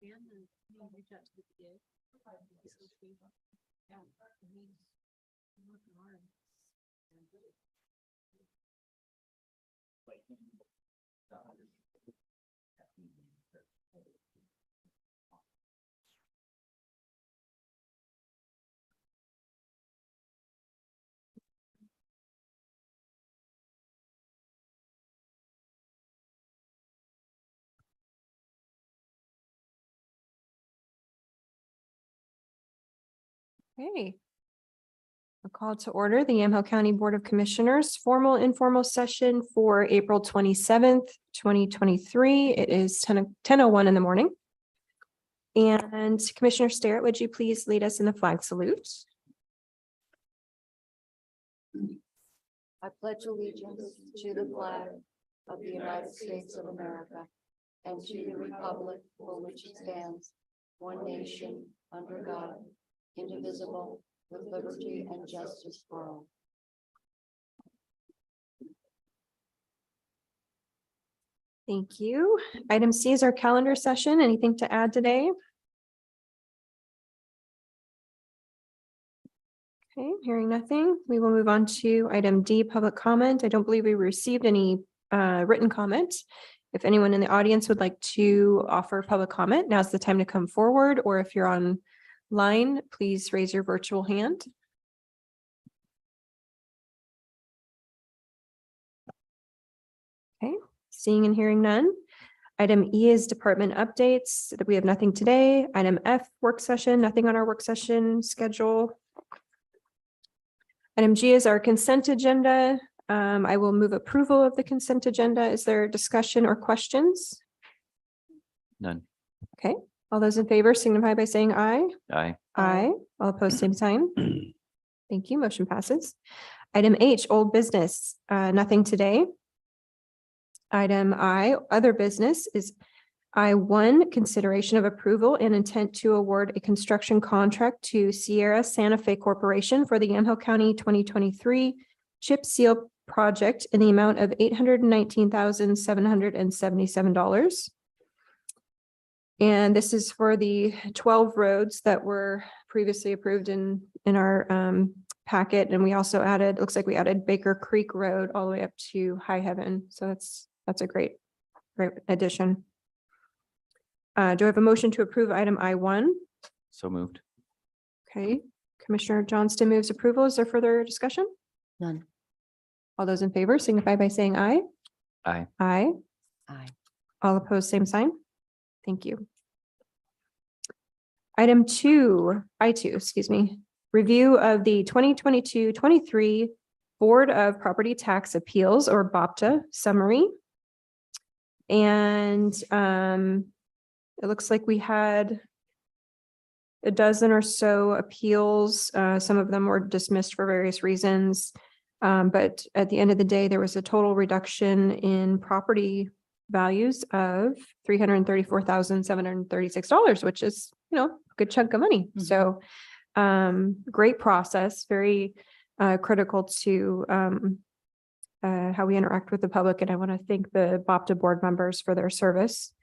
reach out to the VA. Yeah, he's working hard. Okay. A call to order the Yamhill County Board of Commissioners formal informal session for April 27th, 2023. It is 10:01 in the morning. And Commissioner Starrett, would you please lead us in the flag salute? I pledge allegiance to the flag of the United States of America and to the republic for which it stands, one nation, under God, indivisible, with liberty and justice for all. Thank you. Item C is our calendar session. Anything to add today? Okay, hearing nothing, we will move on to item D, public comment. I don't believe we received any written comment. If anyone in the audience would like to offer public comment, now's the time to come forward, or if you're online, please raise your virtual hand. Okay, seeing and hearing none. Item E is department updates. We have nothing today. Item F, work session, nothing on our work session schedule. Item G is our consent agenda. I will move approval of the consent agenda. Is there discussion or questions? None. Okay, all those in favor signify by saying aye. Aye. Aye. All opposed, same sign. Thank you. Motion passes. Item H, old business, nothing today. Item I, other business, is I1, consideration of approval and intent to award a construction contract to Sierra Santa Fe Corporation for the Yamhill County 2023 chip seal project in the amount of $819,777. And this is for the 12 roads that were previously approved in our packet. And we also added, looks like we added Baker Creek Road all the way up to High Heaven. So that's a great addition. Do I have a motion to approve item I1? So moved. Okay, Commissioner Johnston moves approval. Is there further discussion? None. All those in favor signify by saying aye. Aye. Aye. Aye. All opposed, same sign. Thank you. Item I2, excuse me, review of the 2022-23 Board of Property Tax Appeals, or BOPTA summary. And it looks like we had a dozen or so appeals. Some of them were dismissed for various reasons. But at the end of the day, there was a total reduction in property values of $334,736, which is, a good chunk of money. Mhm. So great process, very critical to how we interact with the public. And I want to thank the BOPTA board members for their service.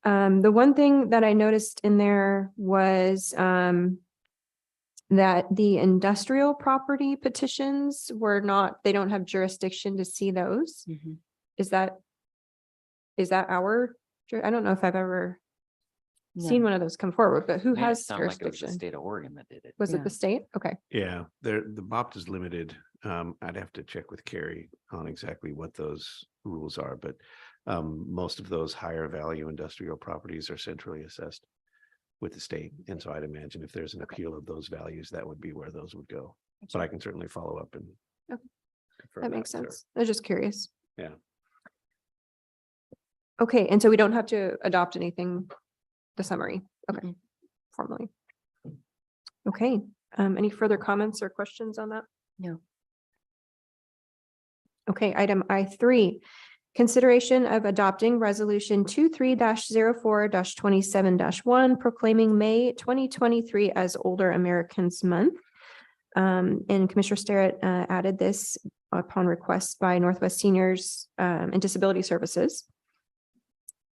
The one thing that I noticed in there was that the industrial property petitions they don't have jurisdiction to see those. Mhm. Is that I don't know if I've ever seen one of those come forward, but who Made it has sound like it was the jurisdiction? state of Oregon that did it. Was it Yeah. the state? Okay. Yeah, the BOPT is limited. I'd have to check with Carrie on exactly what those rules are, but most of those higher value industrial properties are centrally assessed with the state. And so I'd imagine if there's an appeal of those values, that would be where those would go. But I can certainly follow up and Okay. confirm That makes with her. sense. I was just curious. Yeah. Okay, and so we don't have to adopt anything, the summary. Okay, Mm-mm. formally. Okay, any further comments or questions on that? No. Okay, item I3, consideration of adopting resolution 23-04-27-1 proclaiming May 2023 as Older Americans Month. And Commissioner Starrett added this upon request by Northwest Seniors and Disability Services.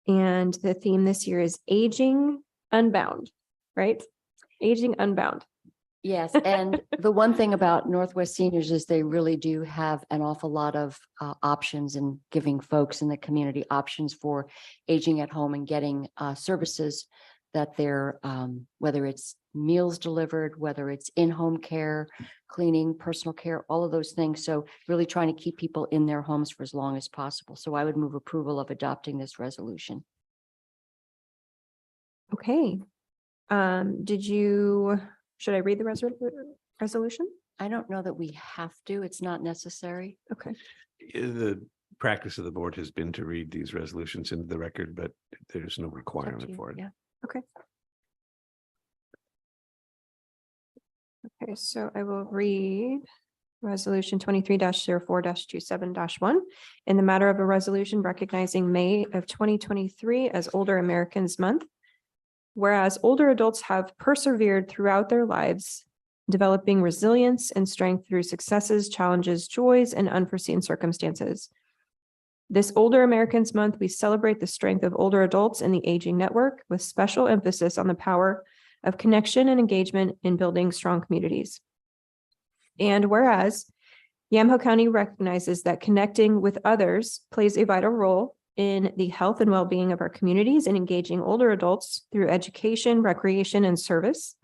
And the theme this year is aging Unbound, right? Aging Unbound. Yes, and the one thing about Northwest Seniors is they really do have an awful lot of options in giving folks in the community options for aging at home and getting services that they're, whether it's meals delivered, whether it's in-home care, cleaning, personal care, all of those things. So really trying to keep people in their homes for as long as possible. So I would move approval of adopting this resolution. Okay. Should I read the resolution? I don't know that we have to. It's not necessary. Okay. The practice of the board has been to read these resolutions into the record, but there's no It's up to requirement you. for it. Yeah. Okay, so I will read Resolution 23-04-27-1 in the matter of a resolution recognizing May of 2023 as Older Americans Month. Whereas older adults have persevered throughout their lives, developing resilience and strength through successes, challenges, joys, and unforeseen circumstances. This Older Americans Month, we celebrate the strength of older adults in the aging network with special emphasis on the power of connection and engagement in building strong communities. And whereas Yamaha County recognizes that connecting with others plays a vital role in the health and well-being of our communities and engaging older adults through education, recreation, and service,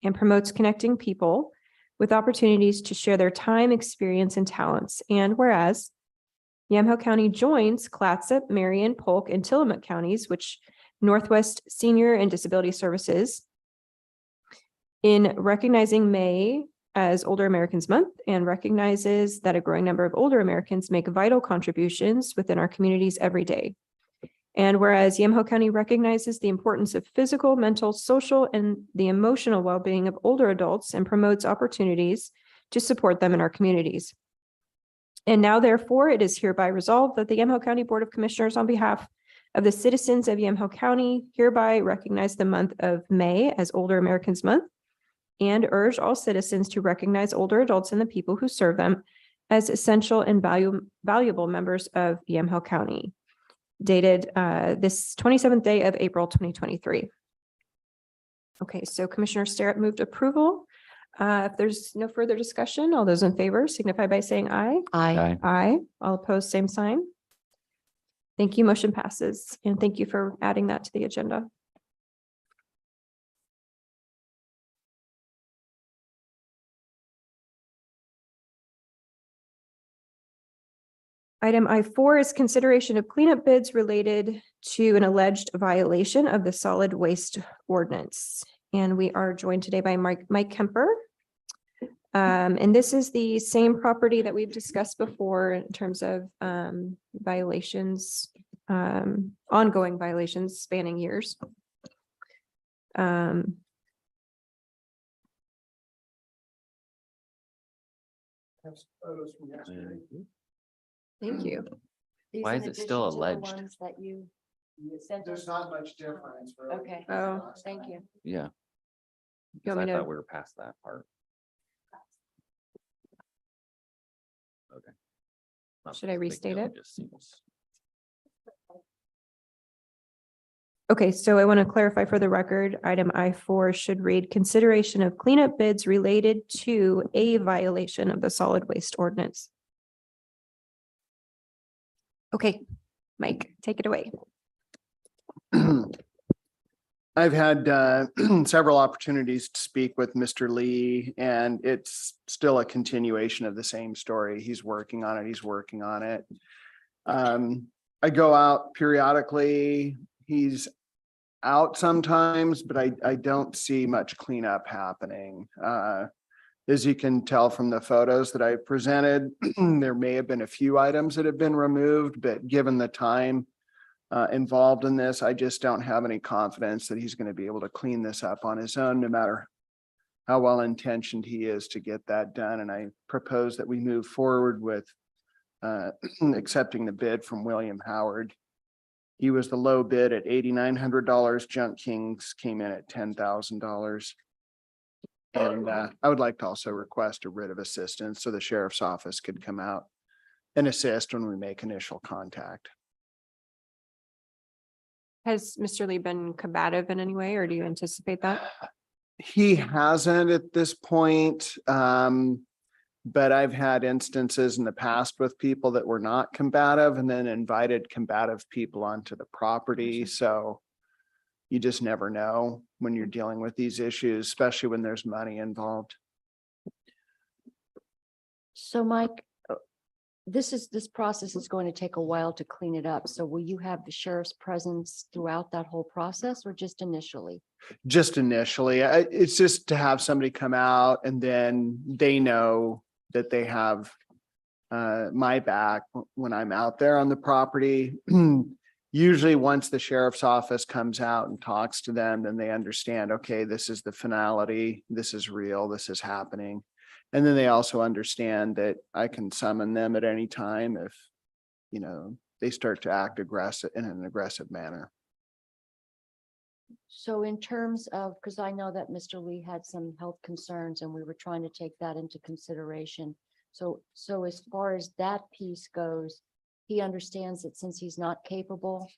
and promotes connecting people with opportunities to share their time, experience, and talents. And whereas Yamaha County joins Clatsop, Marion, Polk, and Tillamook counties, which Northwest Senior and Disability Services, in recognizing May as Older Americans Month, and recognizes that a growing number of older Americans make vital contributions within our communities every day. And whereas Yamaha County recognizes the importance of physical, mental, social, and the emotional well-being of older adults and promotes opportunities to support them in our communities. And now, therefore, it is hereby resolved that the Yamaha County Board of Commissioners, on behalf of the citizens of Yamaha County, hereby recognize the month of May as Older Americans Month, and urge all citizens to recognize older adults and the people who serve them as essential and valuable members of Yamaha County. Dated this 27th day of April 2023. Okay, so Commissioner Sterrett moved approval. If there's no further discussion, all those in favor signify by saying aye. Aye. Aye. All opposed, same sign. Thank you. Motion passes. And thank you for adding that to the agenda. Item I4 is consideration of cleanup bids related to an alleged violation of the solid waste ordinance. And we are joined today by Mike Kemper. And this is the same property that we've discussed before in terms of violations, ongoing violations spanning years. Thank you. Why is it still alleged? That you sent us? There's not much difference. Really. Okay. Oh. Thank you. Yeah. You 'Cause want I me to- thought we were past that part. Okay. Not Should I a big restate deal, it? just seems- Okay, so I want to clarify for the record, item I4 should read consideration of cleanup bids related to a violation of the solid waste ordinance. Okay, Mike, take it away. I've had several opportunities to speak with Mr. Lee, and it's still a continuation of the same story. He's working on it. He's working on it. I go out periodically. He's out sometimes, but I don't see much cleanup happening. As you can tell from the photos that I presented, there may have been a few items that have been removed, but given the time involved in this, I just don't have any confidence that he's going to be able to clean this up on his own, no matter how well intentioned he is to get that done. And I propose that we move forward with accepting the bid from William Howard. He was the low bid at $8,900. Junk Kings came in at $10,000. And I would like to also request a writ of assistance so the sheriff's office could come out and assist when we make initial contact. Has Mr. Lee been combative in any way, or do you anticipate that? He hasn't at this point. But I've had instances in the past with people that were not combative and then invited combative people onto the property. So you just never know when you're dealing with these issues, especially when there's money involved. So Mike, this process is going to take a while to clean it up. So will you have the sheriff's presence throughout that whole process or just initially? Just initially, it's just to have somebody come out and then they know that they have my back when I'm out there on the property. Usually once the sheriff's office comes out and talks to them, then they understand, okay, this is the finality, this is real, this is happening. And then they also understand that I can summon them at any time if, they start to act aggressive in an aggressive manner. So in terms of, because I know that Mr. Lee had some health concerns and we were trying to take that into consideration. So as far as that piece goes, he understands that since he's not capable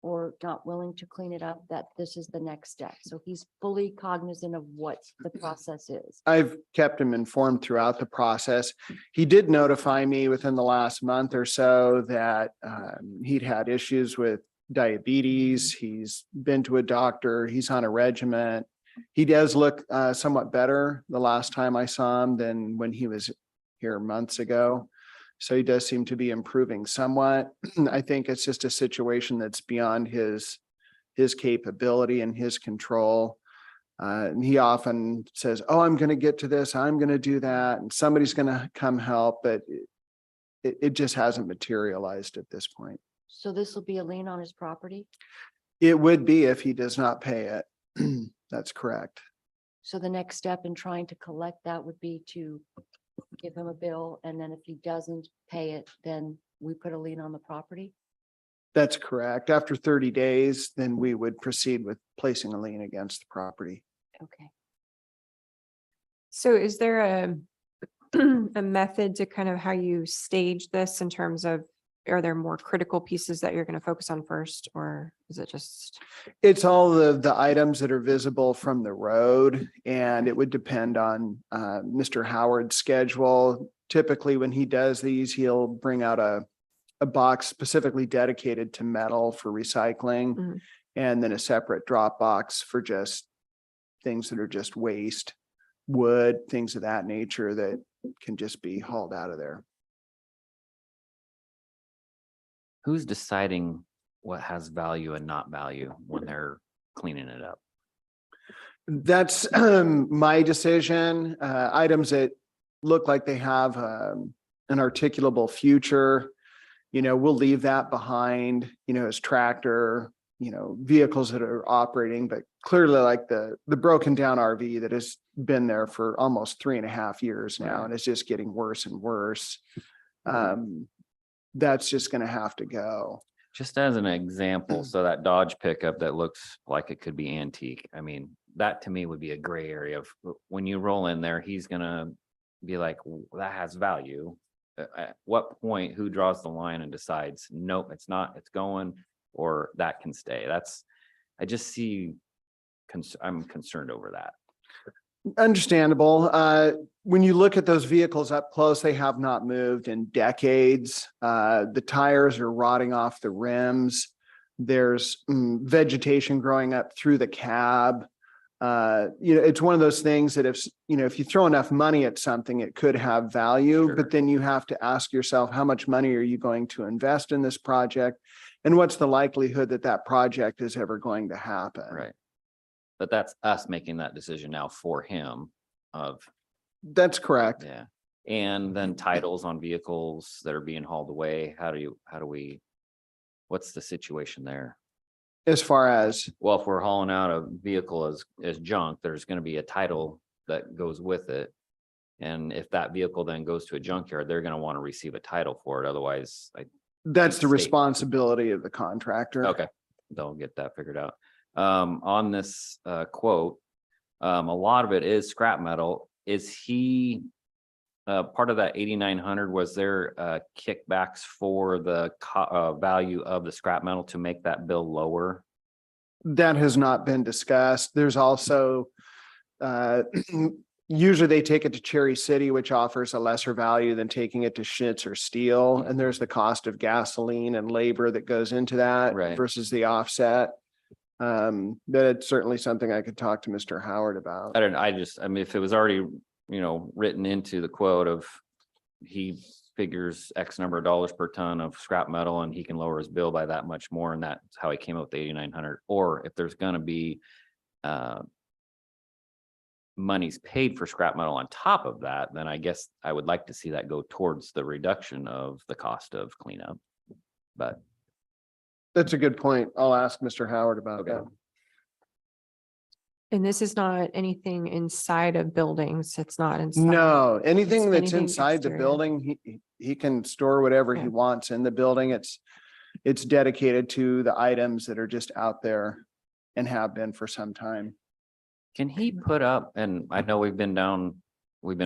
or not willing to clean it up, that this is the next step. So he's fully cognizant of what the process is. I've kept him informed throughout the process. He did notify me within the last month or so that he'd had issues with diabetes. He's been to a doctor. He's on a regimen. He does look somewhat better the last time I saw him than when he was here months ago. So he does seem to be improving somewhat. I think it's just a situation that's beyond his capability and his control. And he often says, oh, I'm going to get to this. I'm going to do that. And somebody's going to come help, but it just hasn't materialized at this point. So this will be a lien on his property? It would be if he does not pay it. That's correct. So the next step in trying to collect that would be to give him a bill, and then if he doesn't pay it, then we put a lien on the property? That's correct. After 30 days, then we would proceed with placing a lien against the property. Okay. So is there a method to kind of how you stage this in terms of, are there more critical pieces that you're going to focus on first, or is it just? It's all the items that are visible from the road, and it would depend on Mr. Howard's schedule. Typically, when he does these, he'll bring out a box specifically dedicated to metal for recycling, Mhm. and then a separate drop box for just things that are just waste, wood, things of that nature that can just be hauled out of there. Who's deciding what has value and not value when they're cleaning it up? That's my decision. Items that look like they have an articulable future, we'll leave that behind, as tractor, vehicles that are operating, but clearly like the broken down RV that has been there for almost 3.5 years now, and it's just getting worse and worse. That's just going to have to go. Just as an example, so that Dodge pickup that looks like it could be antique. I mean, that to me would be a gray area of when you roll in there, he's gonna be like, that has value. At what point, who draws the line and decides, nope, it's not, it's going, or that can stay? I just see, I'm concerned over that. Understandable. When you look at those vehicles up close, they have not moved in decades. The tires are rotting off the rims. There's vegetation growing up through the cab. It's one of those things that if you throw enough money at something, it could have value, Sure. but then you have to ask yourself, how much money are you going to invest in this project? And what's the likelihood that that project is ever going to happen? Right. But that's us making that decision now for him of, That's correct. yeah. And then titles on vehicles that are being hauled away. How do we, what's the situation there? As far as, Well, if we're hauling out a vehicle as junk, there's going to be a title that goes with it. And if that vehicle then goes to a junkyard, they're going to want to receive a title for it. Otherwise, that's the State. responsibility of the contractor. okay, they'll get that figured out. On this quote, a lot of it is scrap metal. Is he part of that 8,900? Was there kickbacks for the value of the scrap metal to make that bill lower? That has not been discussed. There's also, usually they take it to Cherry City, which offers a lesser value than taking it to Schnitz or Steel. And there's the cost of gasoline and labor that goes into that Right. versus the offset. But it's certainly something I could talk to Mr. Howard about. I mean, if it was already, written into the quote of he figures X number of dollars per ton of scrap metal and he can lower his bill by that much more, and that's how he came up with 8,900. Or if there's gonna be monies paid for scrap metal on top of that, then I guess I would like to see that go towards the reduction of the cost of cleanup. But That's a good point. I'll ask Mr. Howard about Okay. that. And this is not anything inside of buildings. It's not inside. No, anything It's that's anything inside the exterior. building, he can store whatever he Yeah. wants in the building. It's dedicated to the items that are just out there and have been for some time. can he put up, and I know we've been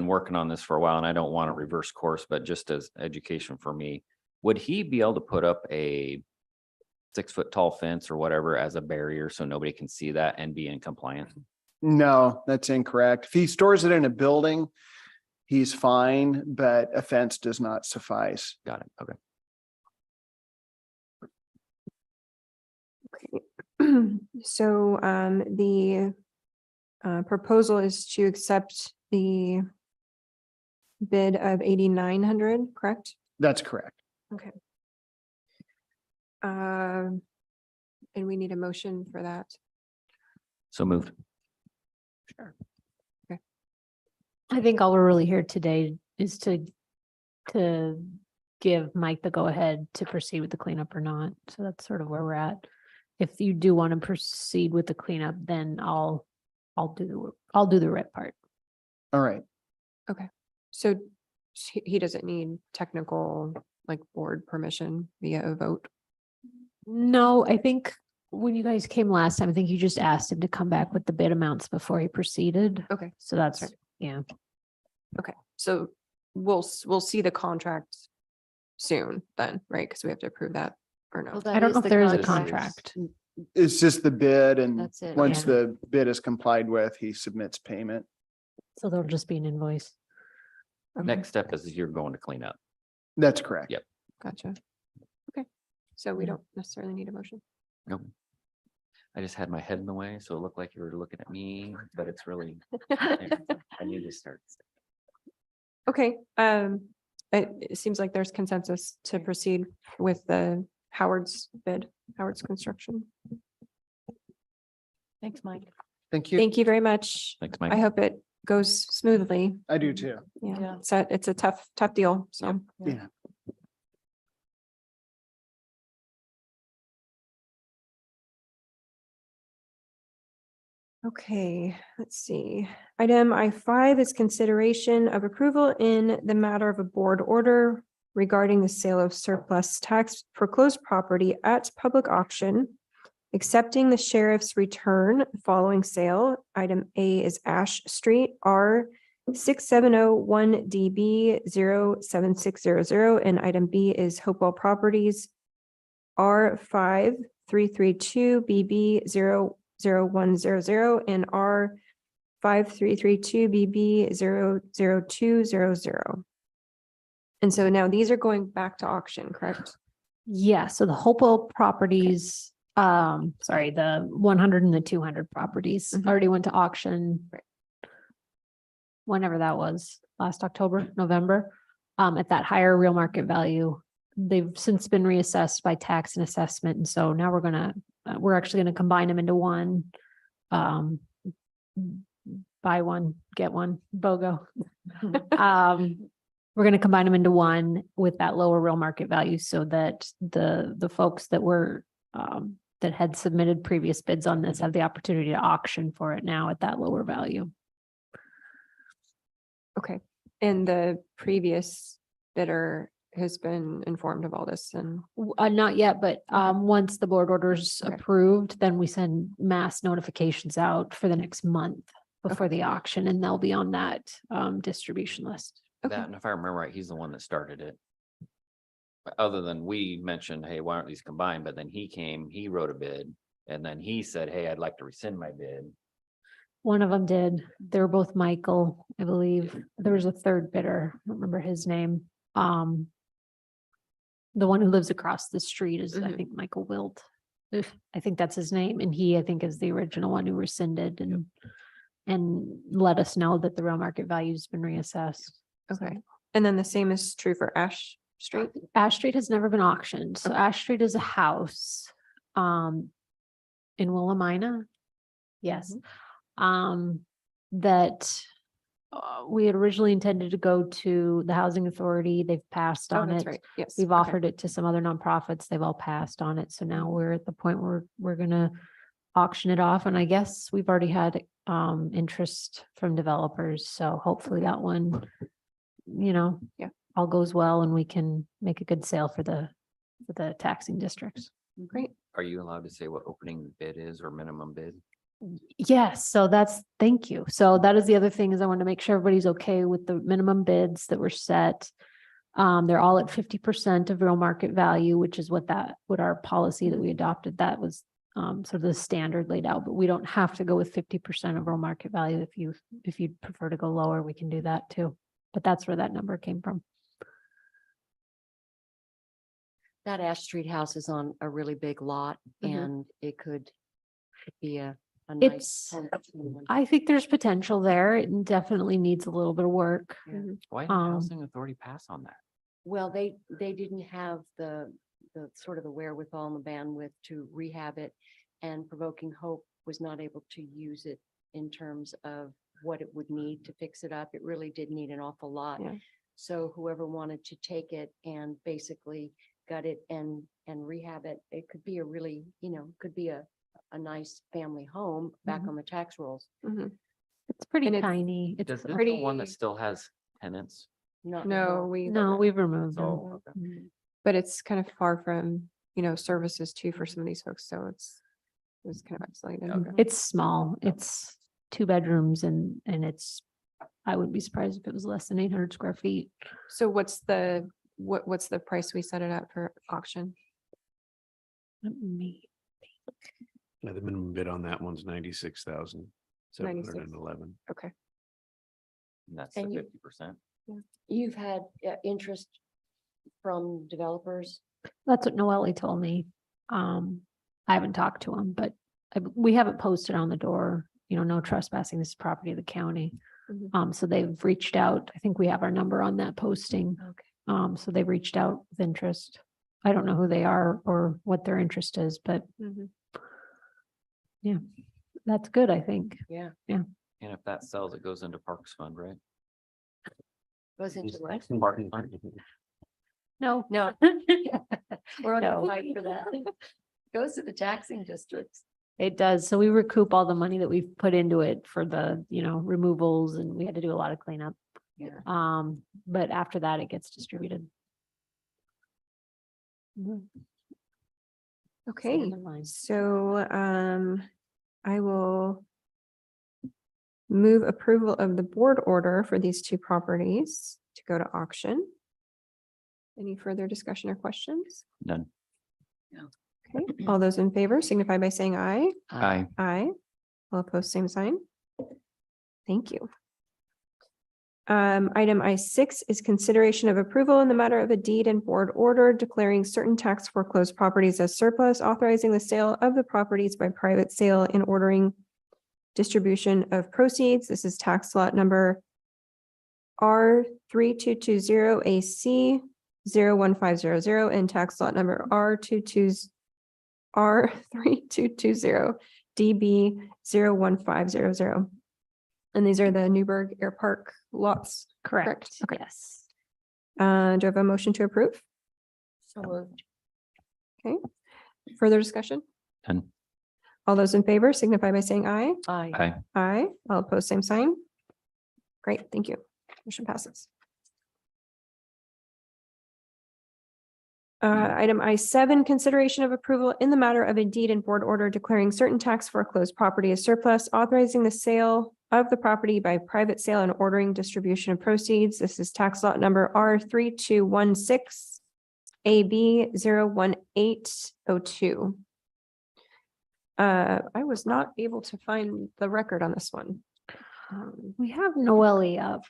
working on this for a while and I don't want to reverse course, but just as education for me, would he be able to put up a 6-foot tall fence or whatever as a barrier so nobody can see that and be in compliance? No, that's incorrect. If he stores it in a building, he's fine, but a fence does not suffice. Got it. Okay. So the proposal is to accept the bid of 8,900, correct? That's correct. And we need a motion for that. So moved. I think all we're really here today is to give Mike the go-ahead to proceed with the cleanup or not. So that's sort of where we're at. If you do want to proceed with the cleanup, then I'll do the red part. All right. So he doesn't need technical, like board permission via a vote. No, I think when you guys came last time, I think you just asked him to come back with the bid amounts before he proceeded. Okay. So that's, Right. yeah. So we'll see the contract soon then, right? Because we have to approve that or no? I don't know if there is a contract. contract. It's just the bid, and That's it. once Yeah. the bid is complied with, he submits payment. So there'll just be an invoice. Okay, Next step is you're going to clean up. That's correct. Yep. Gotcha. Okay, so we don't necessarily need a motion. Nope. I just had my head in the way, so it looked like you were looking at me, but it's really, I need to start. Okay, it seems like there's consensus to proceed with the Howard's bid, Howard's construction. Thanks, Mike. Thank you. Thank you very much. Thanks, I Mike. hope it goes smoothly. I do too. Yeah, Yeah. so it's a tough deal, so. Yeah. Okay, let's see. Item I5 is consideration of approval in the matter of a board order regarding the sale of surplus tax foreclosed property at public auction, accepting the sheriff's return following sale. Item A is Ash Street, R 6701DB 07600, and item B is Hopewell Properties, R 5332BB 00100 and R 5332BB 00200. And so now these are going back to auction, correct? Yeah, so the Hopewell properties, the 100 and the 200 properties Mhm. already went to auction. Right. Whenever that was, last October, November, at that higher real market value. They've since been reassessed by tax and assessment. And so now we're actually gonna combine them into one. Buy one, get one, BOGO. We're gonna combine them into one with that lower real market value so that the folks that were that had submitted previous bids on this have the opportunity to auction for it now at that lower value. Okay, and the previous bidder has been informed of all this and, Not yet, but once the board order's Okay. approved, then we send mass notifications out for the next month before the auction, and they'll be on that distribution list. Okay. That, and if I remember right, he's the one that started it. Other than we mentioned, hey, why aren't these combined? But then he came, he wrote a bid And then he said, hey, I'd like to rescind my bid. One of them did. They were both Michael, I believe. There was a third bidder. I don't remember his name. The one who lives across the street is, I Mhm. think, Michael Wilt. I think that's his name. And he, I think, is the original one who rescinded and let us know that the real market value's been reassessed. Okay. And then the same is true for Ash Street? Ash Street has never been auctioned. So Okay. Ash Street is a house in Willamina. Yes. That we had originally intended to go to the Housing Authority. They've passed Oh, on that's it. right. Yes. We've okay. offered it to some other nonprofits. They've all passed on it. So now we're at the point where we're gonna auction it off. And I guess we've already had interest from developers. So hopefully that one, Yeah. all goes well and we can make a good sale for the taxing districts. Great. Are you allowed to say what opening bid is or minimum bid? Yes, so thank you. So that is the other thing is I want to make sure everybody's okay with the minimum bids that were set. They're all at 50% of real market value, which is what our policy that we adopted, that was sort of the standard laid out, but we don't have to go with 50% of real market value. If you'd prefer to go lower, we can do that too. But that's where that number came from. That Ash Street house is on a really big lot Mhm. and it could be a It's, nice. home for someone. I think there's potential there. It definitely needs a little bit of work. Why didn't the Um, housing authority pass on that? Well, they didn't have the sort of the wherewithal and the bandwidth to rehab it. And Provoking Hope was not able to use it in terms of what it would need to fix it up. It really did need an awful lot. Yeah. So whoever wanted to take it and basically gut it and rehab it, it could be a really, could be a nice family home back Mhm. on the tax rolls. Mhm. It's pretty And it's- tiny. It's Does this pretty- the one that still has tenants? Not No, anymore. no, we've removed them. So, okay. Mhm. but it's kind of far from, services too for some of these folks. So it's kind of isolated. Okay. It's small. It's 2 bedrooms and I wouldn't be surprised if it was less than 800 square feet. So what's the price we set it at for auction? Let me- Yeah, the minimum bid on that one's 96,711. Okay. And that's the And you- 50%. You've had interest from developers? That's what Noelle told me. I haven't talked to him, but we haven't posted on the door, no trespassing, this is property of the county. Mhm. So they've reached out. I think we have our number on that posting. Okay. So they've reached out with interest. I don't know who they are or what their interest is, but Mhm. that's good, I think. Yeah. And if that sells, it goes into Parks Fund, right? Goes into what? Parks Fund. No. No. We're on No. the fight for that. Goes to the taxing districts. It does. So we recoup all the money that we've put into it for the, removals, and we had to do a lot of cleanup. Yeah. But after that, it gets distributed. Okay. Never mind. So, I will move approval of the board order for these 2 properties to go to auction. Any further discussion or questions? None. Okay, all those in favor signify by saying aye. Aye. Aye. All opposed, same sign. Thank you. Item I6 is consideration of approval in the matter of a deed and board order declaring certain tax foreclosed properties as surplus, authorizing the sale of the properties by private sale and ordering distribution of proceeds. This is tax lot number R3220AC 01500 and tax lot number R3220 DB 01500. And these are the Newburgh Air Park lots. Correct. Okay. Yes. Do I have a motion to approve? So moved. Further discussion? None. All those in favor signify by saying aye. Aye. Aye. Aye. All opposed, same sign. Great, thank you. Motion passes. Item I7, consideration of approval in the matter of a deed and board order declaring certain tax foreclosed property as surplus, authorizing the sale of the property by private sale and ordering distribution of proceeds. This is tax lot number R3216 AB 01802. I was not able to find the record on this one. We have Noelle up.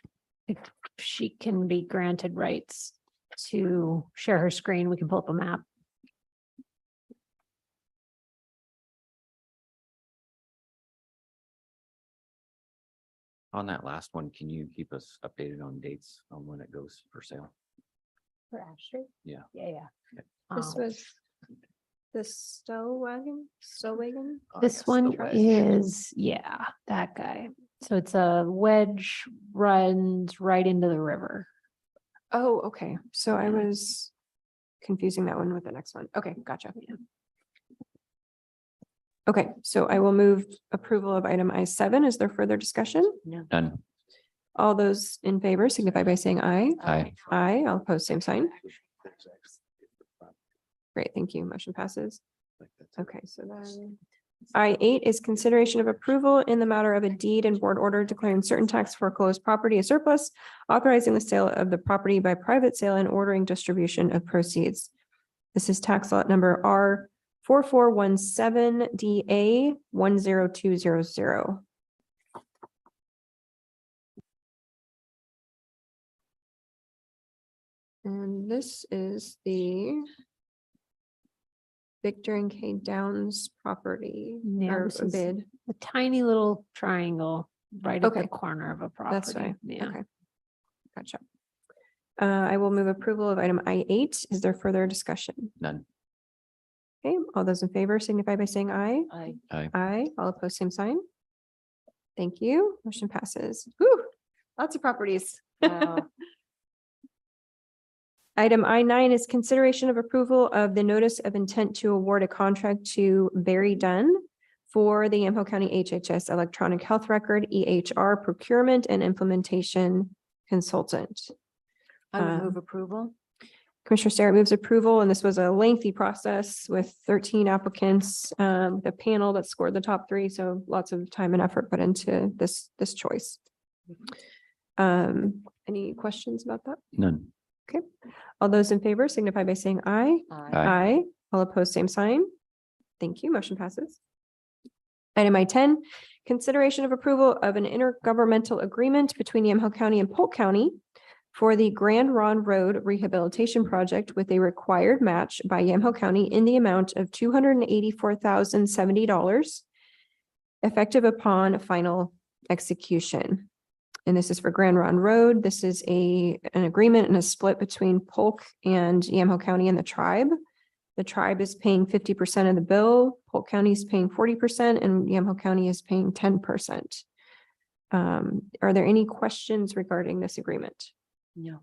If she can be granted rights to share her screen, we can pull up a map. On that last one, can you keep us updated on dates on when it goes for sale? For Ashley? Yeah. Yeah. This was the Stowe wagon. This one is, yeah, that guy. So it's a wedge runs right into the river. Oh, okay. So I Yeah. was confusing that one with the next one. Okay, gotcha. Okay, so I will move approval of item I7. Is there further discussion? Done. All those in favor signify by saying aye. Aye. Aye, I'll oppose same sign. Great, thank you. Motion passes. Okay, so then I8 is consideration of approval in the matter of a deed and board order declaring certain tax foreclosed property as surplus, authorizing the sale of the property by private sale and ordering distribution of proceeds. This is tax lot number R4417DA 10200. And this is the Victor and Kay Downs property Yeah, or this is bid. a tiny little triangle right at the Okay. corner of a That's property. right. Yeah. Okay. Gotcha. I will move approval of item I8. Is there further discussion? None. Okay, all those in favor signify by saying aye. I, Aye. Aye, all opposed, same sign. Thank you. Motion passes. Whew, lots of properties. wow. Item I9 is consideration of approval of the notice of intent to award a contract to Barry Dunn for the Yamhill County HHS Electronic Health Record EHR procurement and implementation consultant. I would Um, move approval. Commissioner Starrett moves approval, and this was a lengthy process with 13 applicants, the panel that scored the top three, so lots of time and effort put into this choice. Any questions about that? None. All those in favor signify by saying aye. Aye. Aye. All opposed, same sign. Thank you. Motion passes. Item I10, consideration of approval of an intergovernmental agreement between Yamhill County and Polk County for the Grand Ron Road Rehabilitation Project with a required match by Yamhill County in the amount of $284,070 effective upon final execution. And this is for Grand Ron Road. This is an agreement and a split between Polk and Yamhill County and the tribe. The tribe is paying 50% of the bill, Polk County is paying 40%, and Yamhill County is paying 10%. Are there any questions regarding this agreement? No.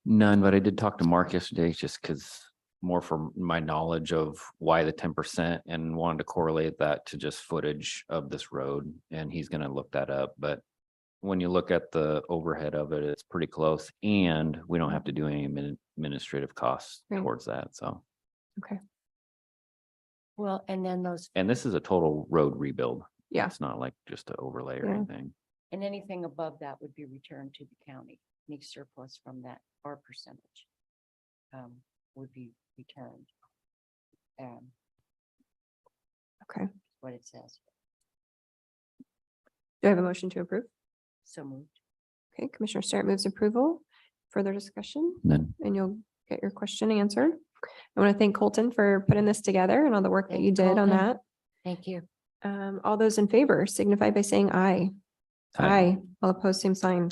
None, but I did talk to Mark yesterday, just because more from my knowledge of why the 10% and wanted to correlate that to just footage of this road, and he's gonna look that up, but when you look at the overhead of it, it's pretty close, and we don't have to do any administrative costs Right. towards that, so. Okay, Well, and then those, And this is a total road rebuild. Yeah. It's not like just an overlay or Yeah. anything. and anything above that would be returned to the county, any surplus from that, our percentage. Would be returned. okay. What it says, Do I have a motion to approve? so moved. Okay, Commissioner Starrett moves approval. Further discussion, None. and you'll get your question answered. I want to thank Colton for putting this together and all the work that you Thank did on Colton. that. Thank you. All those in favor signify by saying aye. Aye. All opposed, same sign.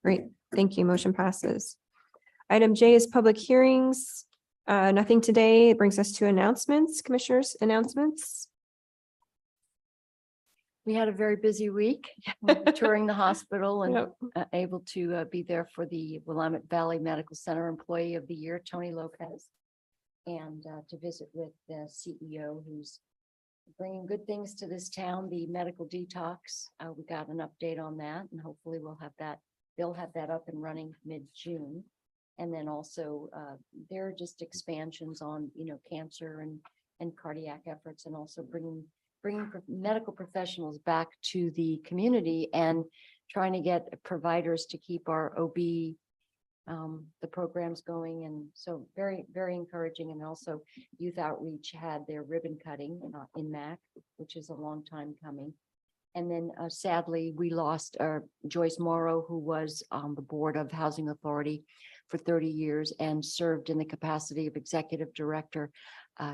Great, thank you. Motion passes. Item J is public hearings. Nothing today. It brings us to announcements, commissioners, announcements. We had a very busy week touring the hospital and Yep. able to be there for the Willamette Valley Medical Center Employee of the Year, Tony Lopez. And to visit with the CEO who's bringing good things to this town, the medical detox. We got an update on that and hopefully we'll have that, they'll have that up and running mid-June. And then also there are just expansions on, cancer and cardiac efforts and also bringing medical professionals back to the community and trying to get providers to keep our OB the program's going. And so very, very encouraging. And also Youth Outreach had their ribbon cutting in MAC, which is a long time coming. And then sadly, we lost Joyce Morrow, who was on the board of Housing Authority for 30 years and served in the capacity of executive director,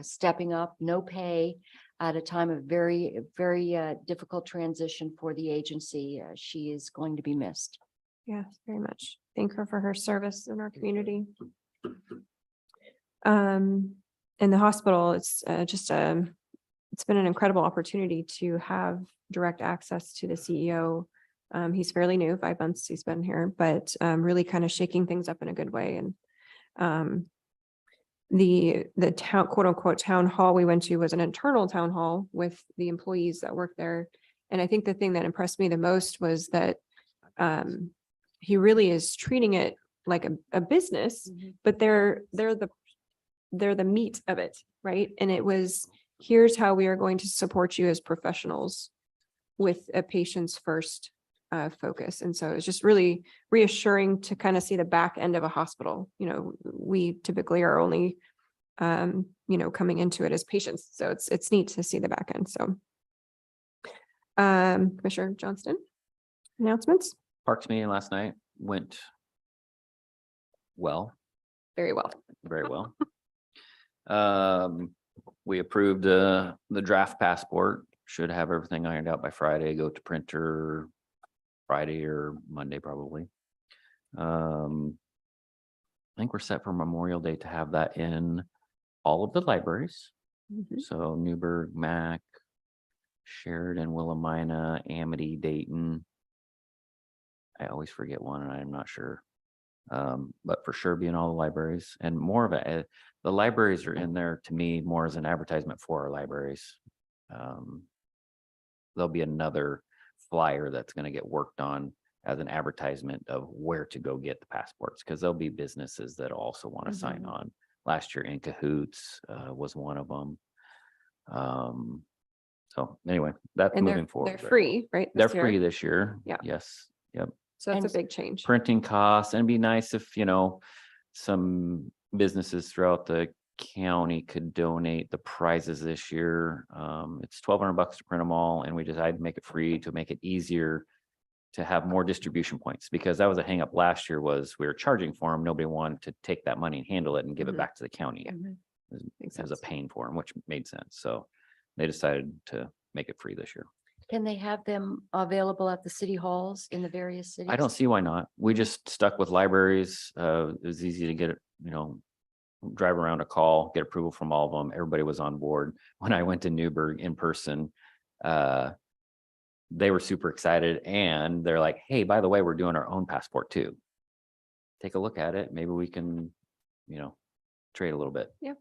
stepping up, no pay at a time of very, very difficult transition for the agency. She is going to be missed. Yes, very much. Thank her for her service in our community. In the hospital, it's it's been an incredible opportunity to have direct access to the CEO. He's fairly new, 5 months he's been here, but really kind of shaking things up in a good way. And the town, quote unquote, town hall we went to was an internal town hall with the employees that work there. And I think the thing that impressed me the most was that he really is treating it like a business, but they're the meat of it, right? And it was, here's how we are going to support you as professionals with a patient's first focus. And so it's just really reassuring to kind of see the back end of a hospital. You know, we typically are only, coming into it as patients. So it's neat to see the back end. So Commissioner Johnston, announcements? Parks meeting last night went well, Very well. very well. We approved the draft passport, should have everything ironed out by Friday, go to printer Friday or Monday probably. I think we're set for Memorial Day to have that in all of the libraries. Mhm. So Newburgh, Mac, Sheridan, Willamina, Amity, Dayton. I always forget one and I'm not sure. But for sure be in all the libraries, and more of the libraries are in there to me more as an advertisement for our libraries. There'll be another flyer that's going to get worked on as an advertisement of where to go get the passports, because there'll be businesses that also want to sign on. Last year in Cahoots was one of them. So anyway, that's And moving forward. they're free, right? They're this year? free this year. Yeah. Yes. Yep. So that's And a big change. Printing costs, and it'd be nice if, some businesses throughout the county could donate the prizes this year. It's $1,200 to print them all, and we decided to make it free to make it easier to have more distribution points, because that was a hang up last year, was we were charging for them. Nobody wanted to take that money and handle it and give it back to the county. Makes It was a sense. pain for them, which made sense. So they decided to make it free this year. Can they have them available at the city halls in the various cities? I don't see why not. We just stuck with libraries. It was easy to get it, drive around a call, get approval from all of them. Everybody was on board. When I went to Newburgh in person, they were super excited, and they're like, hey, by the way, we're doing our own passport too. Take a look at it. Maybe we can, trade a little bit. Yeah.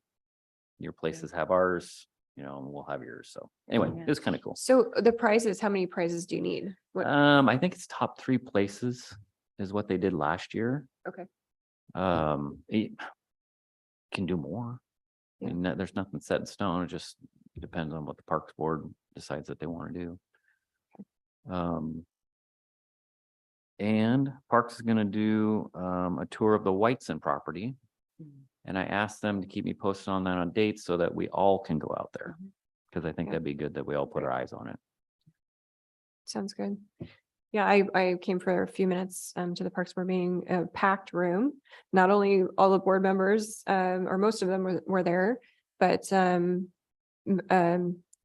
Your places have ours, and we'll have yours. So anyway, Yeah. it was kind of cool. So the prizes, how many prizes do you need? What, I think it's top 3 places is what they did last year. Okay. It can do more. Yeah. I mean, there's nothing set in stone. It just depends on what the Parks Board decides that they want to do. And Parks is going to do a tour of the Whiteson property. And I asked them to keep me posted on that on dates so that we all can go out there. Because I think Yeah. that'd be good that we all put our eyes on it. sounds good. Yeah, I came for a few minutes to the Parks Board meeting, a packed room. Not only all the board members, or most of them were there, but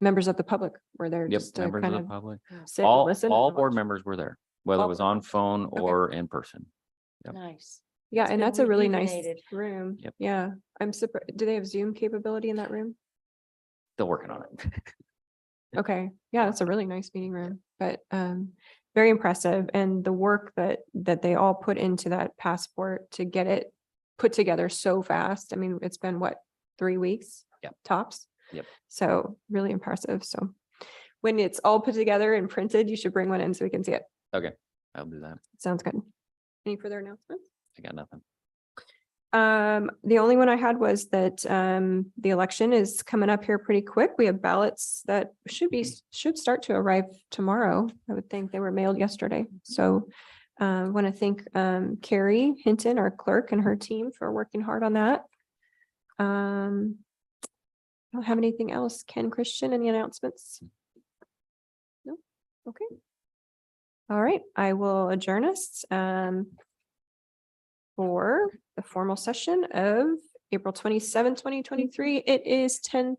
members of the public were there Yep, just to members of kind the of public. sit and All listen. all and board watch. members were there, whether All it was board on phone Okay. or in person. Yep. Nice. Yeah, It's and been that's a really nice rejuvenated. room. Yep. Yeah, I'm super, do they have Zoom capability in that room? Still working on it. Okay, yeah, that's a really nice meeting room, but very impressive. And the work that they all put into that passport to get it put together so fast. I mean, it's been what, 3 weeks? Yep. Tops. Yep. So really impressive. So when it's all put together and printed, you should bring one in so we can see it. Okay, I'll do that. Sounds good. Any further announcements? I got nothing. The only one I had was that the election is coming up here pretty quick. We have ballots that should start to arrive tomorrow. I would think they were mailed yesterday. So Want to thank Carrie Hinton, our clerk, and her team for working hard on that. Don't have anything else. Ken, Christian, any announcements? No? Okay. All right, I will adjourn us for the formal session of April 27, 2023. It is 10:30.